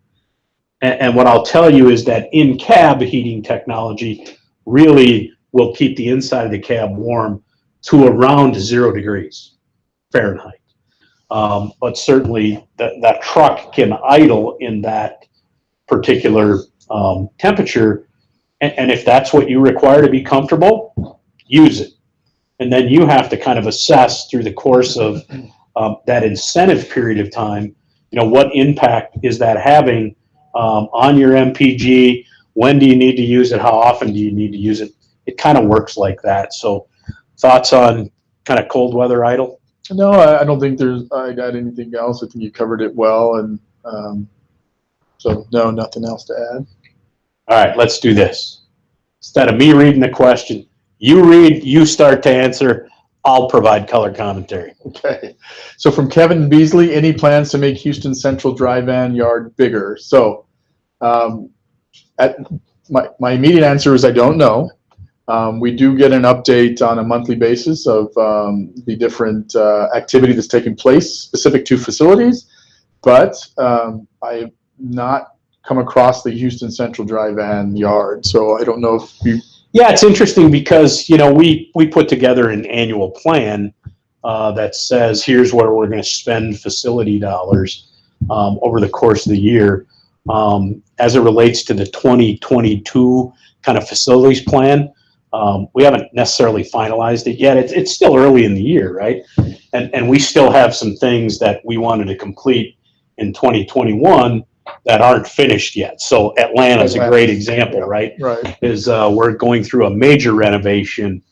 And what I'll tell you is that in-cab heating technology really will keep the inside of the cab warm to around 0 degrees Fahrenheit. But certainly that truck can idle in that particular temperature. And if that's what you require to be comfortable, use it. And then you have to kind of assess through the course of that incentive period of time, what impact is that having on your MPG? When do you need to use it? How often do you need to use it? It kind of works like that. So thoughts on kind of cold weather idle?
No, I don't think I got anything else. I think you covered it well. And so no, nothing else to add.
All right, let's do this. Instead of me reading the question, you read, you start to answer. I'll provide color commentary.
Okay. So from Kevin Beasley, any plans to make Houston Central dry van yard bigger? So my immediate answer is I don't know. We do get an update on a monthly basis of the different activity that's taking place specific to facilities, but I have not come across the Houston Central dry van yard. So I don't know if you...
Yeah, it's interesting because, we put together an annual plan that says here's where we're going to spend facility dollars over the course of the year. As it relates to the 2022 kind of facilities plan, we haven't necessarily finalized it yet. It's still early in the year, right? And we still have some things that we wanted to complete in 2021 that aren't finished yet. So Atlanta is a great example, right?
Right.
We're going through a major renovation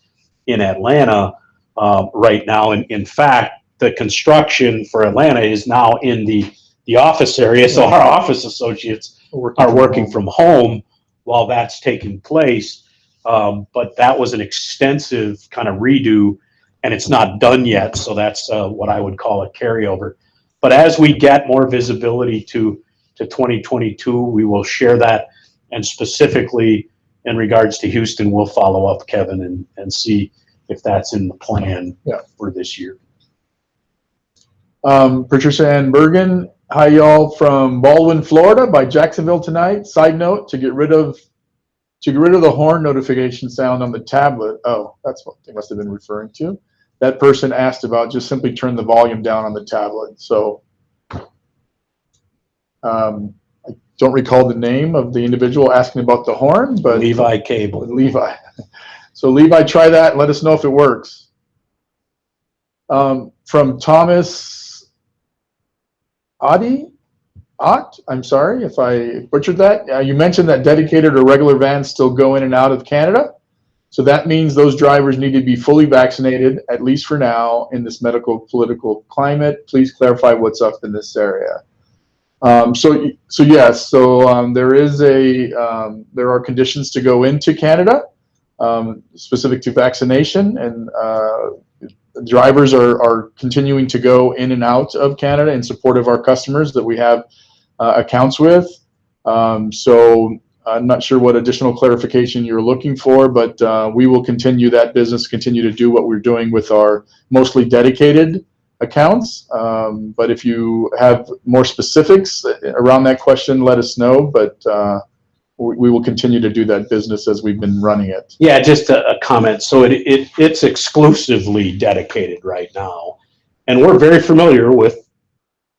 in Atlanta right now. And in fact, the construction for Atlanta is now in the office area. So our office associates are working from home while that's taking place. But that was an extensive kind of redo, and it's not done yet. So that's what I would call a carryover. But as we get more visibility to 2022, we will share that. And specifically in regards to Houston, we'll follow up, Kevin, and see if that's in the plan for this year.
Patricia Ann Bergen, hi y'all from Baldwin, Florida, by Jacksonville tonight. Side note, to get rid of the horn notification sound on the tablet. Oh, that's what they must have been referring to. That person asked about just simply turn the volume down on the tablet. So I don't recall the name of the individual asking about the horn, but
Levi Cable.
Levi. So Levi, try that and let us know if it works. From Thomas Ott, I'm sorry if I butchered that. You mentioned that dedicated or regular vans still go in and out of Canada. So that means those drivers need to be fully vaccinated, at least for now, in this medical political climate. Please clarify what's up in this area. So yes, there are conditions to go into Canada specific to vaccination, and drivers are continuing to go in and out of Canada in support of our customers that we have accounts with. So I'm not sure what additional clarification you're looking for, but we will continue that business, continue to do what we're doing with our mostly dedicated accounts. But if you have more specifics around that question, let us know. But we will continue to do that business as we've been running it.
Yeah, just a comment. So it's exclusively dedicated right now, and we're very familiar with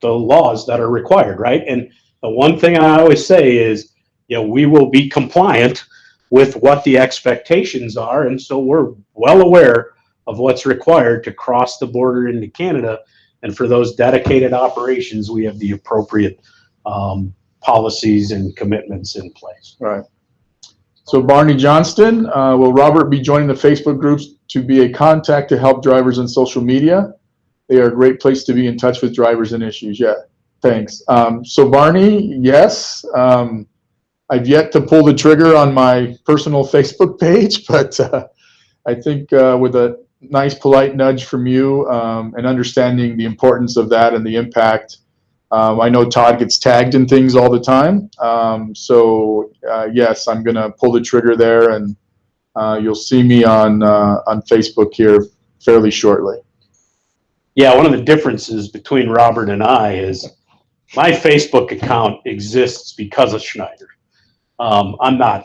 the laws that are required, right? And the one thing I always say is, we will be compliant with what the expectations are, and so we're well aware of what's required to cross the border into Canada. And for those dedicated operations, we have the appropriate policies and commitments in place.
Right. So Barney Johnston, will Robert be joining the Facebook groups to be a contact to help drivers on social media? They are a great place to be in touch with drivers and issues. Yeah, thanks. So Barney, yes. I've yet to pull the trigger on my personal Facebook page, but I think with a nice polite nudge from you and understanding the importance of that and the impact, I know Todd gets tagged in things all the time. So yes, I'm going to pull the trigger there, and you'll see me on Facebook here fairly shortly.
Yeah, one of the differences between Robert and I is my Facebook account exists because of Schneider. I'm not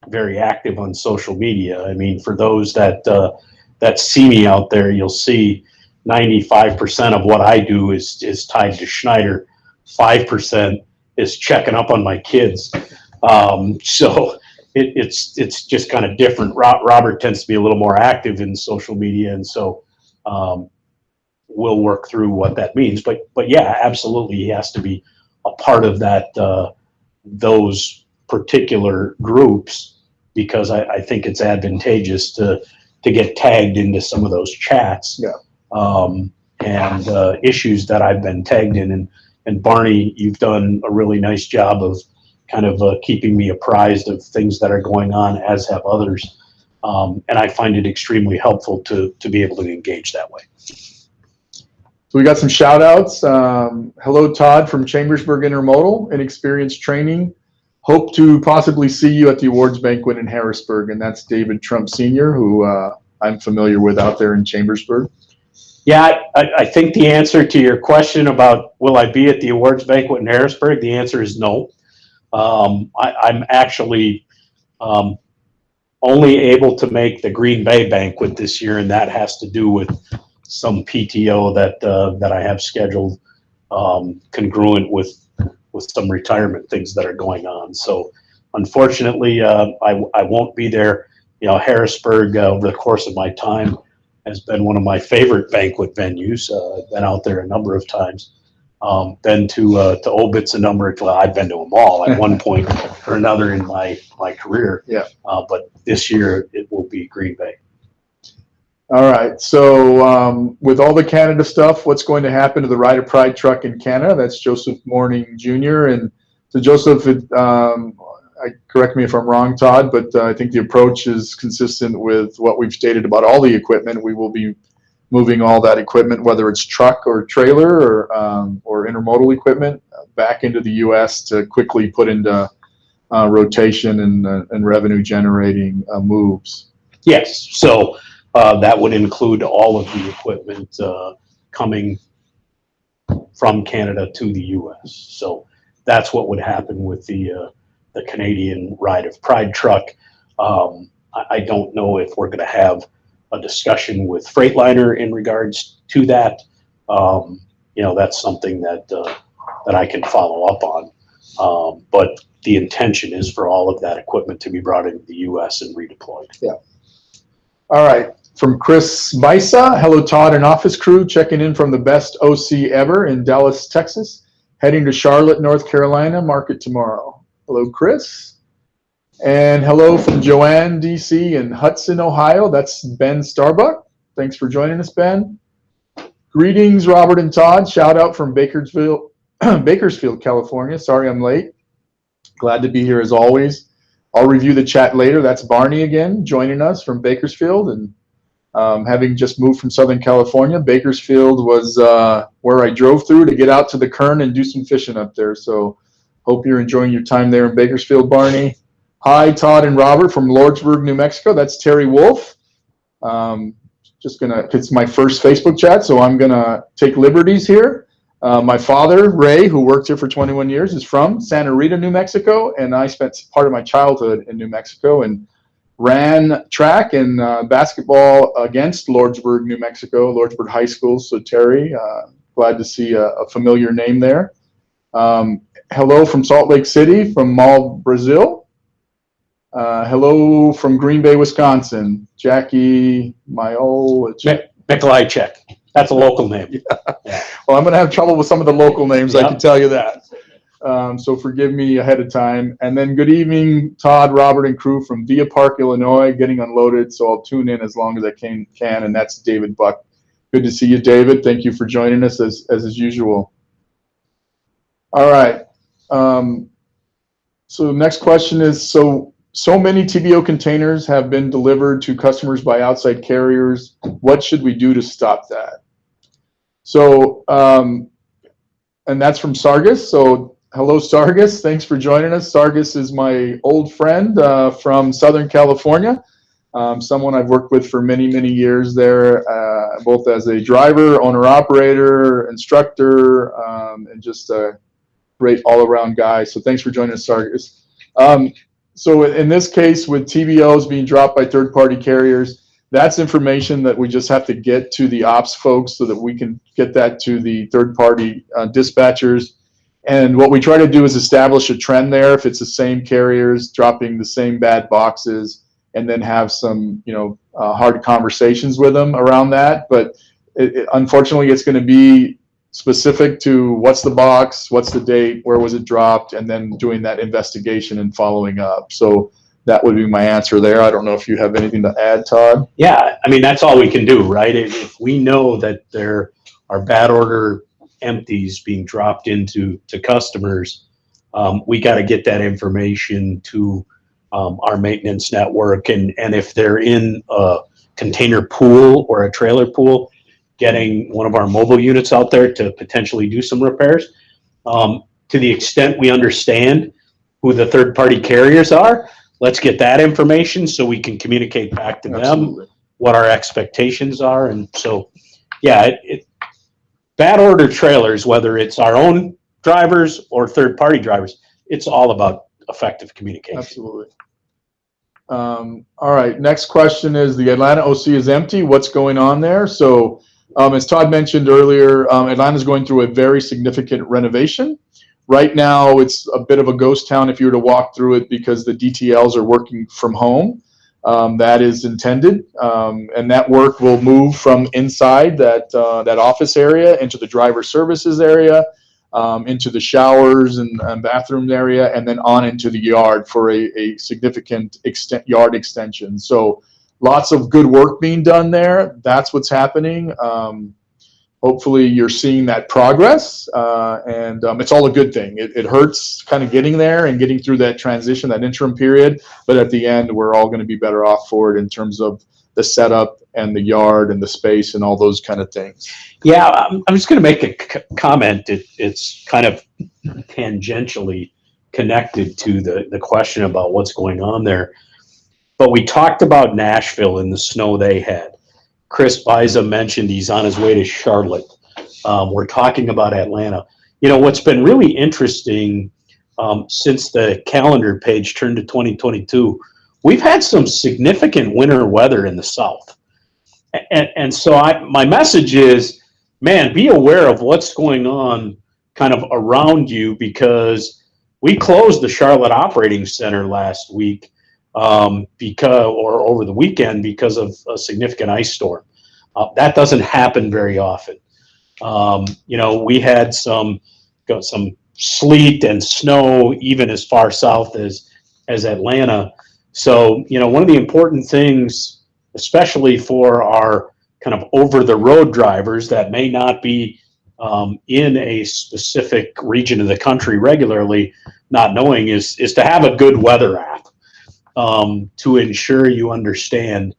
very active on social media. I mean, for those that that see me out there, you'll see 95% of what I do is tied to Schneider. 5% is checking up on my kids. So it's just kind of different. Robert tends to be a little more active in social media, and so we'll work through what that means. But yeah, absolutely, he has to be a part of that, those particular groups, because I think it's advantageous to get tagged into some of those chats.
Yeah.
And issues that I've been tagged in. And Barney, you've done a really nice job of kind of keeping me apprised of things that are going on, as have others. And I find it extremely helpful to be able to engage that way.
So we got some shout outs. Hello, Todd from Chambersburg Intermodal and Experience Training. Hope to possibly see you at the awards banquet in Harrisburg. And that's David Trump Sr., who I'm familiar with out there in Chambersburg.
Yeah, I think the answer to your question about will I be at the awards banquet in Harrisburg, the answer is no. I'm actually only able to make the Green Bay banquet this year, and that has to do with some PTO that I have scheduled, congruent with some retirement things that are going on. So unfortunately, I won't be there. You know, Harrisburg, over the course of my time, has been one of my favorite banquet venues. I've been out there a number of times. Been to Obitz a number of times. Well, I've been to them all at one point or another in my career.
Yeah.
But this year it will be Green Bay.
All right. So with all the Canada stuff, what's going to happen to the Ride of Pride truck in Canada? That's Joseph Morning Jr. And so Joseph, correct me if I'm wrong, Todd, but I think the approach is consistent with what we've stated about all the equipment. We will be moving all that equipment, whether it's truck or trailer or intermodal equipment, back into the U.S. to quickly put into rotation and revenue generating moves.
Yes. So that would include all of the equipment coming from Canada to the U.S. So that's what would happen with the Canadian Ride of Pride truck. I don't know if we're going to have a discussion with Freightliner in regards to that. You know, that's something that I can follow up on. But the intention is for all of that equipment to be brought into the U.S. and redeployed.
Yeah. All right. From Chris Misa, hello, Todd and office crew, checking in from the best OC ever in Dallas, Texas, heading to Charlotte, North Carolina, market tomorrow. Hello, Chris. And hello from Joanne, DC, and Hudson, Ohio. That's Ben Starbuck. Thanks for joining us, Ben. Greetings, Robert and Todd. Shout out from Bakersfield, California. Sorry I'm late. Glad to be here as always. I'll review the chat later. That's Barney again, joining us from Bakersfield. And having just moved from Southern California, Bakersfield was where I drove through to get out to the Kern and do some fishing up there. So hope you're enjoying your time there in Bakersfield, Barney. Hi, Todd and Robert from Lordsburg, New Mexico. That's Terry Wolf. It's my first Facebook chat, so I'm gonna take liberties here. My father, Ray, who worked here for 21 years, is from Santa Rita, New Mexico, and I spent part of my childhood in New Mexico and ran track and basketball against Lordsburg, New Mexico, Lordsburg High School. So Terry, glad to see a familiar name there. Hello from Salt Lake City, from Mal, Brazil. Hello from Green Bay, Wisconsin. Jackie
Mikolajczyk. That's a local name.
Yeah. Well, I'm going to have trouble with some of the local names, I can tell you that. So forgive me ahead of time. And then good evening, Todd, Robert, and crew from Via Park, Illinois, getting unloaded. So I'll tune in as long as I can. And that's David Buck. Good to see you, David. Thank you for joining us as usual. All right. So the next question is, so many TBO containers have been delivered to customers by outside carriers. What should we do to stop that? So, and that's from Sargis. So hello, Sargis. Thanks for joining us. Sargis is my old friend from Southern California, someone I've worked with for many, many years there, both as a driver, owner-operator, instructor, and just a great all-around guy. So thanks for joining us, Sargis. So in this case, with TBOs being dropped by third-party carriers, That's information that we just have to get to the ops folks so that we can get that to the third-party dispatchers. And what we try to do is establish a trend there. If it's the same carriers dropping the same bad boxes, and then have some, hard conversations with them around that. But unfortunately, it's going to be specific to what's the box, what's the date, where was it dropped, and then doing that investigation and following up. So that would be my answer there. I don't know if you have anything to add, Todd.
Yeah, I mean, that's all we can do, right? If we know that there are bad order empties being dropped into customers, we got to get that information to our maintenance network. And if they're in a container pool or a trailer pool, getting one of our mobile units out there to potentially do some repairs. To the extent we understand who the third-party carriers are, let's get that information so we can communicate back to them what our expectations are. And so, yeah, bad order trailers, whether it's our own drivers or third-party drivers, it's all about effective communication.
Absolutely. All right, next question is, the Atlanta OC is empty. What's going on there? So as Todd mentioned earlier, Atlanta's going through a very significant renovation. Right now, it's a bit of a ghost town if you were to walk through it because the DTLs are working from home. That is intended, and that work will move from inside that office area into the driver services area, into the showers and bathroom area, and then on into the yard for a significant yard extension. So lots of good work being done there. That's what's happening. Hopefully you're seeing that progress, and it's all a good thing. It hurts kind of getting there and getting through that transition, that interim period, but at the end, we're all going to be better off for it in terms of the setup and the yard and the space and all those kind of things.
Yeah, I'm just going to make a comment. It's kind of tangentially connected to the question about what's going on there. But we talked about Nashville and the snow they had. Chris Biza mentioned he's on his way to Charlotte. We're talking about Atlanta. What's been really interesting since the calendar page turned to 2022, we've had some significant winter weather in the South. And so my message is, man, be aware of what's going on kind of around you, because we closed the Charlotte Operating Center last week or over the weekend because of a significant ice storm. That doesn't happen very often. We had some sleet and snow even as far south as Atlanta. So, one of the important things, especially for our kind of over-the-road drivers that may not be in a specific region of the country regularly, not knowing, is to have a good weather app to ensure you understand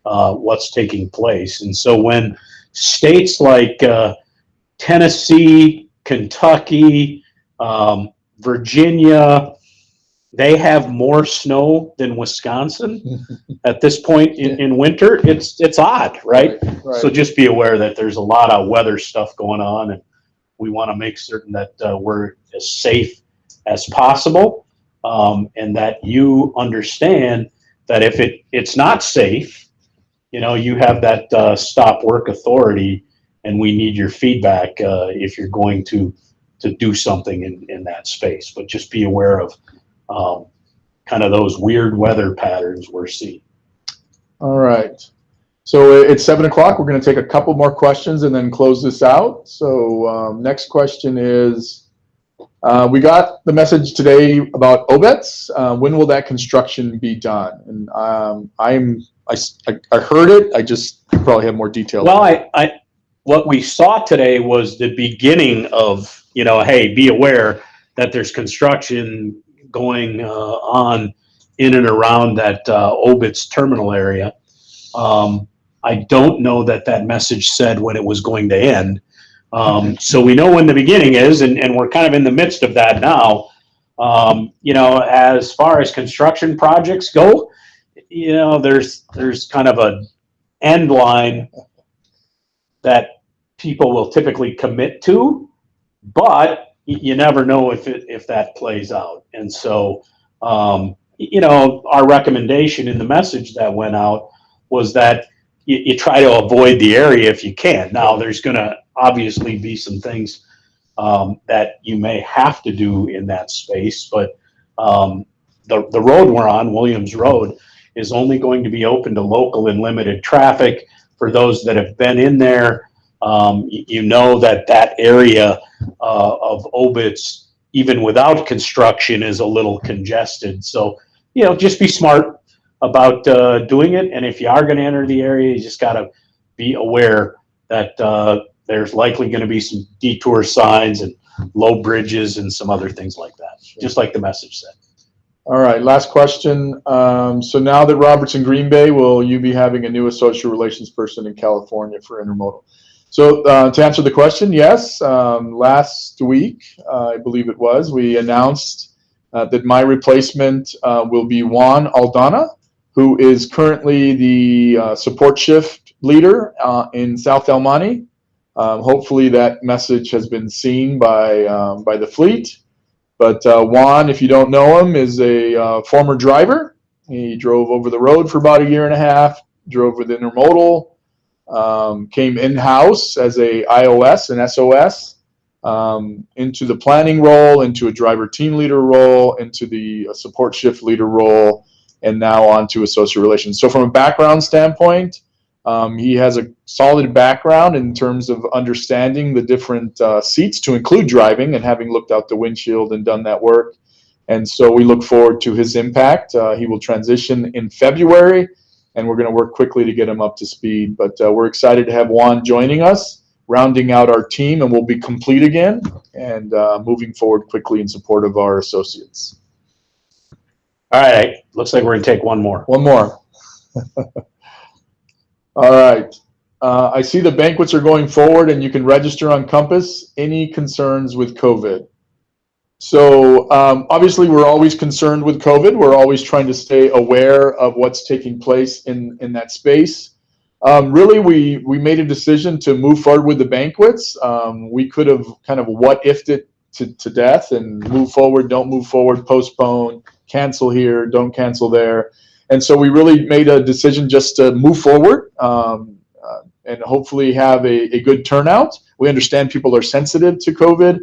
what's taking place. And so when states like Tennessee, Kentucky, Virginia, they have more snow than Wisconsin at this point in winter. It's odd, right? Right? So just be aware that there's a lot of weather stuff going on, and we want to make certain that we're as safe as possible, and that you understand that if it's not safe, you have that stop work authority, and we need your feedback if you're going to do something in that space. But just be aware of kind of those weird weather patterns we're seeing. All
right. So it's 7 o'clock. We're going to take a couple more questions and then close this out. So next question is, we got the message today about OBETs. When will that construction be done? And I heard it. I just probably have more details.
Well, what we saw today was the beginning of, hey, be aware that there's construction going on in and around that Obitz terminal area. I don't know that message said when it was going to end. So we know when the beginning is, and we're kind of in the midst of that now. As far as construction projects go, there's kind of an end line that people will typically commit to, but you never know if that plays out. And so, our recommendation in the message that went out was that you try to avoid the area if you can. Now, there's going to obviously be some things that you may have to do in that space, but the road we're on, Williams Road, is only going to be open to local and limited traffic. For those that have been in there, you know that that area of Obitz, even without construction, is a little congested. So, you know, just be smart about doing it. And if you are going to enter the area, you just got to be aware that there's likely going to be some detour signs and low bridges and some other things like that, just like the message said.
All right, last question. So now that Robert's in Green Bay, will you be having a new associate relations person in California for intermodal? So to answer the question, yes. Last week, I believe it was, we announced that my replacement will be Juan Aldana, who is currently the support shift leader in South El Monte. Hopefully that message has been seen by the fleet. But Juan, if you don't know him, is a former driver. He drove over the road for about 1.5 years, drove with intermodal, came in-house as a iOS and SOS, into the planning role, into a driver team leader role, into the support shift leader role, and now on to associate relations. So from a background standpoint, he has a solid background in terms of understanding the different seats, to include driving and having looked out the windshield and done that work. And so we look forward to his impact. He will transition in February, and we're going to work quickly to get him up to speed. But we're excited to have Juan joining us, rounding out our team, and we'll be complete again and moving forward quickly in support of our associates.
All right, looks like we're going to take one more.
One more. All right. I see the banquets are going forward and you can register on Compass. Any concerns with COVID? So obviously we're always concerned with COVID. We're always trying to stay aware of what's taking place in that space. Really, we made a decision to move forward with the banquets. We could have kind of what-ifed it to death and move forward, don't move forward, postpone, cancel here, don't cancel there. And so we really made a decision just to move forward and hopefully have a good turnout. We understand people are sensitive to COVID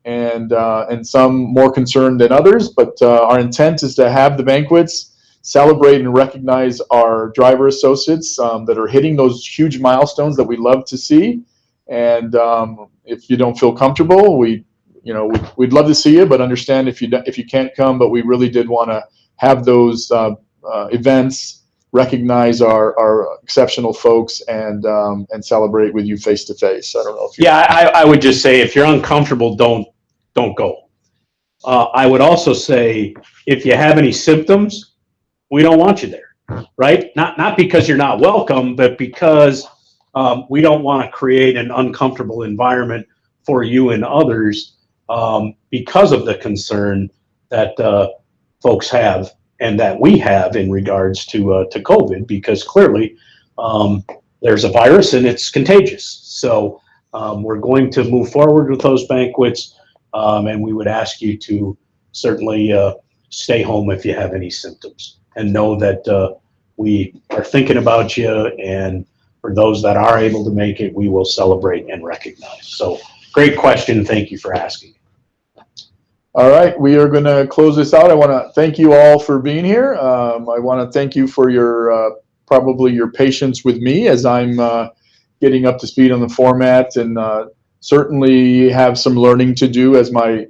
and some more concerned than others, but our intent is to have the banquets, celebrate and recognize our driver associates that are hitting those huge milestones that we love to see. And if you don't feel comfortable, we'd love to see you, but understand if you can't come. But we really did want to have those events, recognize our exceptional folks, and celebrate with you face to face. I don't know if
I would just say if you're uncomfortable, don't go. I would also say if you have any symptoms, we don't want you there, right? Not because you're not welcome, but because we don't want to create an uncomfortable environment for you and others because of the concern that folks have and that we have in regards to COVID, because clearly there's a virus and it's contagious. So we're going to move forward with those banquets, and we would ask you to certainly stay home if you have any symptoms, and know that we are thinking about you, and for those that are able to make it, we will celebrate and recognize. So great question. Thank you for asking.
All right, we are going to close this out. I want to thank you all for being here. I want to thank you for your probably your patience with me as I'm getting up to speed on the format, and certainly have some learning to do, as my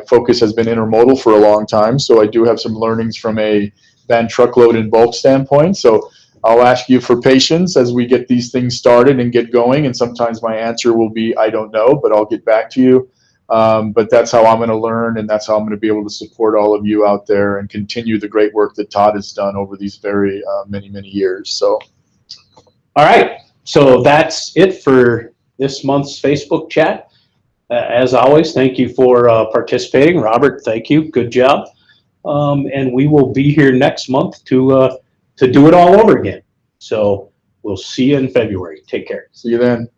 focus has been intermodal for a long time. So I do have some learnings from a van truckload and bulk standpoint. So I'll ask you for patience as we get these things started and get going. And sometimes my answer will be, I don't know, but I'll get back to you. But that's how I'm going to learn, and that's how I'm going to be able to support all of you out there and continue the great work that Todd has done over these very many years. So,
all right. So that's it for this month's Facebook chat. As always, thank you for participating. Robert, thank you. Good job. And we will be here next month to do it all over again. So we'll see you in February. Take care.
See you then.